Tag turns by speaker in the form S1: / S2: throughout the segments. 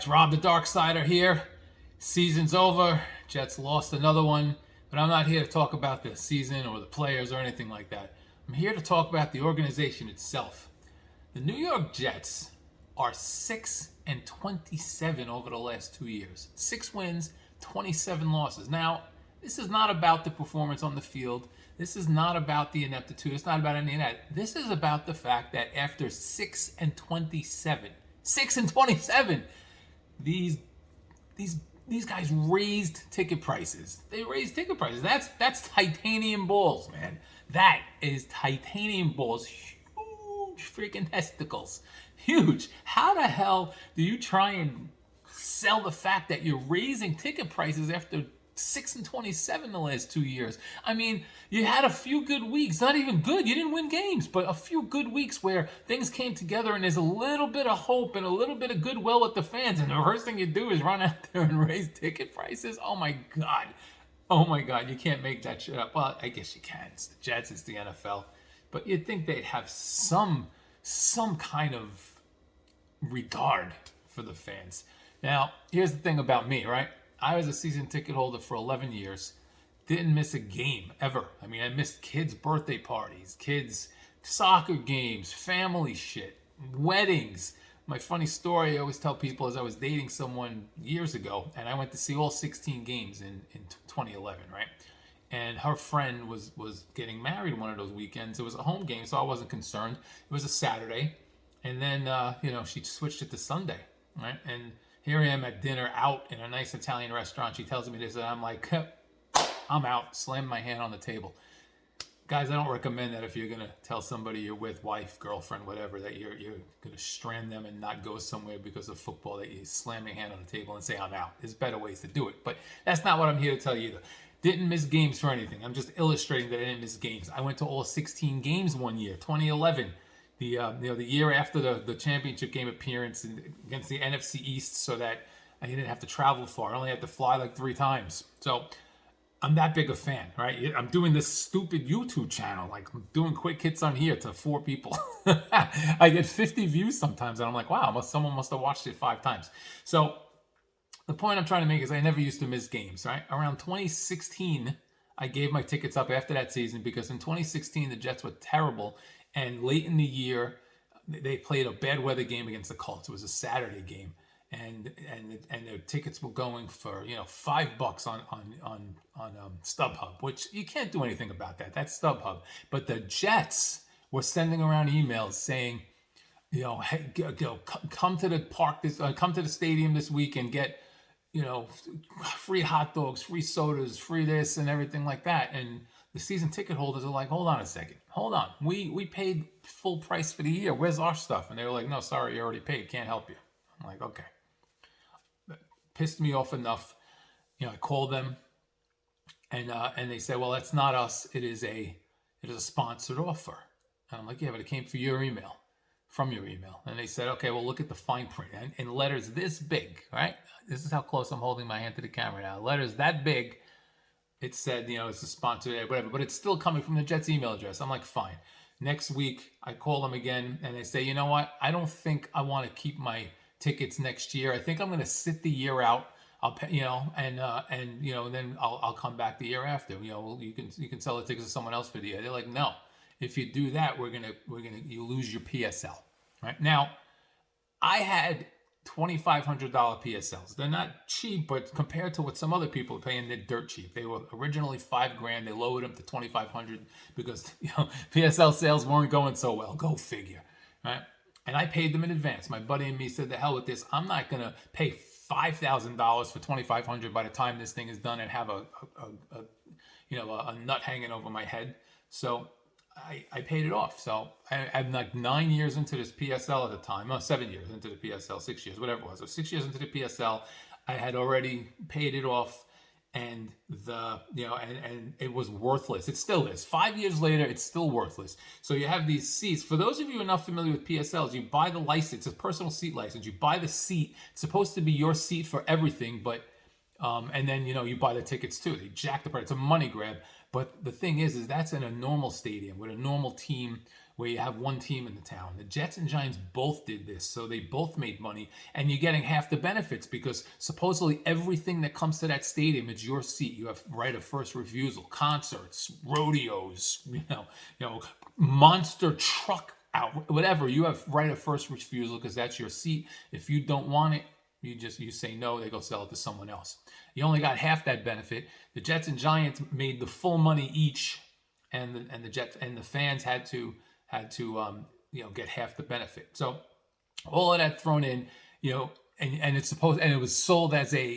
S1: it's Rob the Dark Sider here. Season's over. Jets lost another one. But I'm not here to talk about the season or the players or anything like that. I'm here to talk about the organization itself. The New York Jets are 6-27 over the last 2 years. 6 wins, 27 losses. Now, this is not about the performance on the field. This is not about the ineptitude. It's not about any of that. This is about the fact that after 6-27, these guys raised ticket prices. They raised ticket prices. That's titanium balls, man. That is titanium balls. Huge freaking testicles. Huge. How the hell do you try and sell the fact that you're raising ticket prices after 6-27 the last 2 years? I mean, you had a few good weeks, not even good, you didn't win games, but a few good weeks where things came together and there's a little bit of hope and a little bit of goodwill with the fans, and the first thing you do is run out there and raise ticket prices. Oh my God, you can't make that shit up. Well, I guess you can. It's the Jets, it's the NFL, but you'd think they'd have some kind of regard for the fans. Now, here's the thing about me, right? I was a season ticket holder for 11 years. Didn't miss a game ever. I mean, I missed kids' birthday parties, kids' soccer games, family shit, weddings. My funny story I always tell people is I was dating someone years ago, and I went to see all 16 games in 2011, right? And her friend was getting married one of those weekends. It was a home game, so I wasn't concerned. It was a Saturday. And then, she switched it to Sunday, right? And here I am at dinner out in a nice Italian restaurant. She tells me this, and I'm like, I'm out. Slam my hand on the table. Guys, I don't recommend that if you're going to tell somebody you're with, wife, girlfriend, whatever, that you're going to strand them and not go somewhere because of football, that you slam your hand on the table and say, I'm out. There's better ways to do it. But that's not what I'm here to tell you either. Didn't miss games for anything. I'm just illustrating that I didn't miss games. I went to all 16 games one year, 2011. The year after the championship game appearance against the NFC East, so that I didn't have to travel far. I only had to fly like 3 times. So I'm that big a fan, right? I'm doing this stupid YouTube channel. Like, I'm doing quick hits on here to 4 people. I get 50 views sometimes, and I'm like, wow, someone must have watched it 5 times. So the point I'm trying to make is I never used to miss games, right? Around 2016, I gave my tickets up after that season because in 2016, the Jets were terrible. And late in the year, they played a bad weather game against the Colts. It was a Saturday game, and their tickets were going for $5 on StubHub, which you can't do anything about that. That's StubHub. But the Jets were sending around emails saying, hey, come to the park come to the stadium this week and get free hot dogs, free sodas, free this and everything like that. And the season ticket holders are like, hold on a second. Hold on. We paid full price for the year. Where's our stuff? And they were like, no, sorry, you already paid. Can't help you. I'm like, okay. That pissed me off enough. I called them and they said, well, that's not us. It is a sponsored offer. And I'm like, yeah, but it came from your email. And they said, okay, well, look at the fine print. And in letters this big, right? This is how close I'm holding my hand to the camera now. Letters that big. It said, it's a sponsored, whatever, but it's still coming from the Jets email address. I'm like, fine. Next week, I call them again, and they say, you know what? I don't think I want to keep my tickets next year. I think I'm going to sit the year out. I'll pay, and then I'll come back the year after. You can sell the tickets to someone else for the year. They're like, no. If you do that, you lose your PSL. Right now, I had $2,500 PSLs. They're not cheap, but compared to what some other people are paying, they're dirt cheap. They were originally $5,000. They lowered them to $2,500 because PSL sales weren't going so well. Go figure, right? And I paid them in advance. My buddy and me said, "The hell with this! I'm not gonna pay $5,000 for $2,500 by the time this thing is done and have a nut hanging over my head." So I paid it off. So I'm like 9 years into this PSL at the time. No, 7 years into the PSL, 6 years, whatever it was. So 6 years into the PSL, I had already paid it off, and and it was worthless. It still is. 5 years later, it's still worthless. So you have these seats. For those of you who are not familiar with PSLs, you buy the license. It's a personal seat license. You buy the seat. It's supposed to be your seat for everything, but and then you buy the tickets too. They jack the price. It's a money grab. But the thing is that's in a normal stadium with a normal team where you have one team in the town. The Jets and Giants both did this, so they both made money, and you're getting half the benefits because supposedly everything that comes to that stadium is your seat. You have right of first refusal, concerts, rodeos, monster truck out, whatever. You have right of first refusal because that's your seat. If you don't want it, you say no, they go sell it to someone else. You only got half that benefit. The Jets and Giants made the full money each, and the Jets and the fans had to get half the benefit. So all of that thrown in, and it's supposed, and it was sold as a,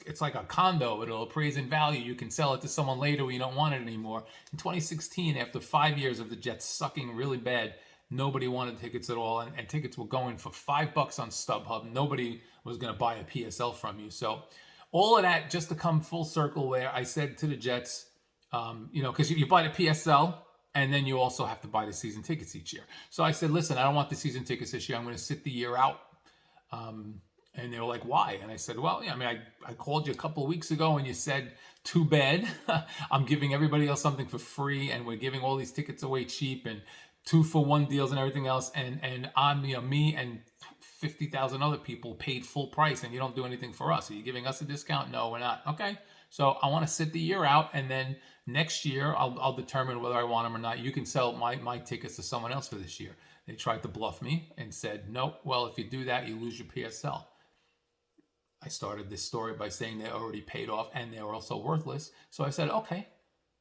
S1: it's like a condo. It'll appraise in value. You can sell it to someone later when you don't want it anymore. In 2016, after 5 years of the Jets sucking really bad, nobody wanted tickets at all, and tickets were going for $5 on StubHub. Nobody was going to buy a PSL from you. So all of that just to come full circle where I said to the Jets, because you buy the PSL, and then you also have to buy the season tickets each year. So I said, listen, I don't want the season tickets this year. I'm going to sit the year out. And they were like, why? And I said, well, I called you a couple of weeks ago and you said, too bad. I'm giving everybody else something for free, and we're giving all these tickets away cheap and 2-for-1 deals and everything else. And I'm, me and 50,000 other people paid full price, and you don't do anything for us. Are you giving us a discount? No, we're not. Okay. So I want to sit the year out, and then next year I'll determine whether I want them or not. You can sell my tickets to someone else for this year. They tried to bluff me and said, nope, well, if you do that, you lose your PSL. I started this story by saying they already paid off and they were also worthless. So I said, okay,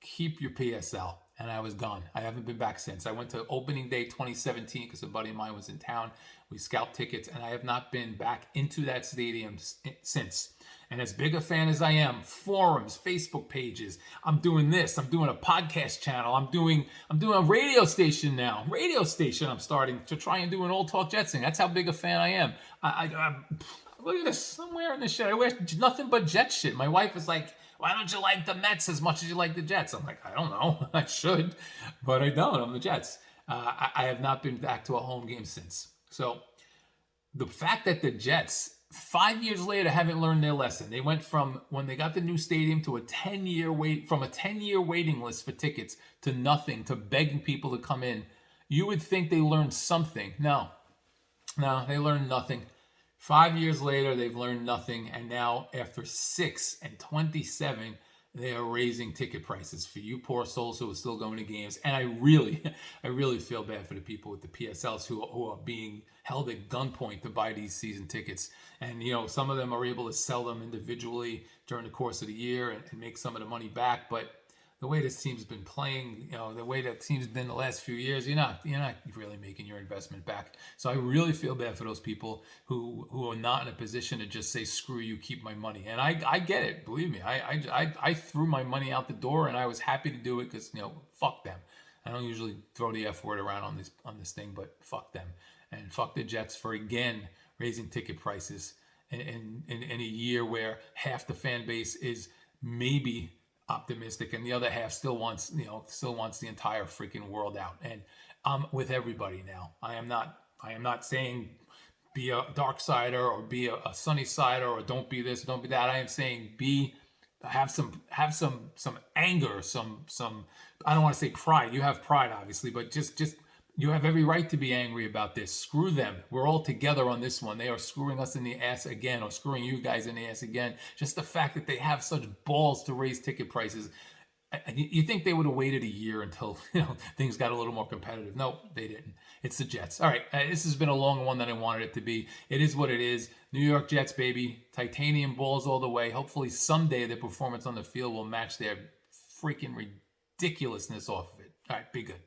S1: keep your PSL. And I was gone. I haven't been back since. I went to opening day 2017 because a buddy of mine was in town. We scalped tickets, and I have not been back into that stadium since. And as big a fan as I am, forums, Facebook pages, I'm doing this. I'm doing a podcast channel. I'm doing a radio station now. Radio station I'm starting to try and do an Old Talk Jets thing. That's how big a fan I am. I look at this somewhere in the shit. I wear nothing but Jet shit. My wife is like, why don't you like the Mets as much as you like the Jets? I'm like, I don't know. I should, but I don't. I'm the Jets. I have not been back to a home game since. So the fact that the Jets 5 years later haven't learned their lesson. They went from when they got the new stadium to a 10-year waiting list for tickets to nothing, to begging people to come in. You would think they learned something. No, they learned nothing. 5 years later, they've learned nothing, and now after 6 and 27, they are raising ticket prices for you poor souls who are still going to games. And I really feel bad for the people with the PSLs who are being held at gunpoint to buy these season tickets. And some of them are able to sell them individually during the course of the year and make some of the money back. But the way this team's been playing, the way that team's been the last few years, you're not really making your investment back. So I really feel bad for those people who are not in a position to just say, screw you, keep my money. And I get it, believe me. I threw my money out the door, and I was happy to do it because fuck them. I don't usually throw the F word around on this thing, but fuck them. And fuck the Jets for again raising ticket prices in a year where half the fan base is maybe optimistic and the other half still wants the entire freaking world out. And I'm with everybody now. I am not saying be a dark sider or be a sunny sider or don't be this, don't be that. I am saying have some anger, some I don't want to say pride. You have pride obviously, but just you have every right to be angry about this. Screw them. We're all together on this one. They are screwing us in the ass again, or screwing you guys in the ass again. Just the fact that they have such balls to raise ticket prices. You think they would have waited a year until things got a little more competitive? No, they didn't. It's the Jets. All right, this has been a long one than I wanted it to be. It is what it is. New York Jets, baby. Titanium balls all the way. Hopefully someday their performance on the field will match their freaking ridiculousness off of it. All right, be good.